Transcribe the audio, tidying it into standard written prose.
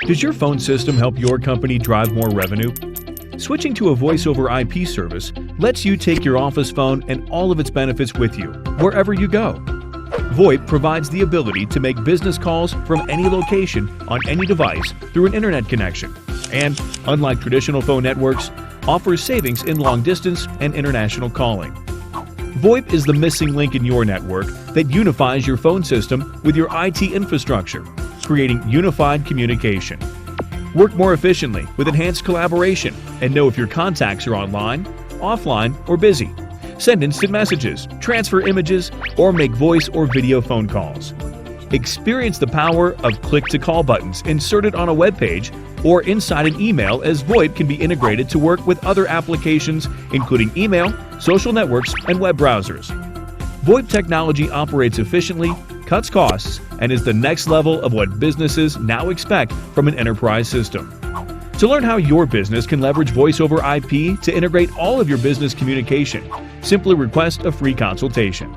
Does your phone system help your company drive more revenue? Switching to a voice-over IP service lets you take your office phone and all of its benefits with you, wherever you go. VoIP provides the ability to make business calls from any location on any device through an internet connection, and, unlike traditional phone networks, offers savings in long-distance and international calling. VoIP is the missing link in your network that unifies your phone system with your IT infrastructure, creating unified communication. Work more efficiently with enhanced collaboration and know if your contacts are online, offline, or busy. Send instant messages, transfer images, or make voice or video phone calls. Experience the power of click-to-call buttons inserted on a web page or inside an email, as VoIP can be integrated to work with other applications including email, social networks, and web browsers. VoIP technology operates efficiently, cuts costs, and is the next level of what businesses now expect from an enterprise system. To learn how your business can leverage voice over IP to integrate all of your business communication, simply request a free consultation.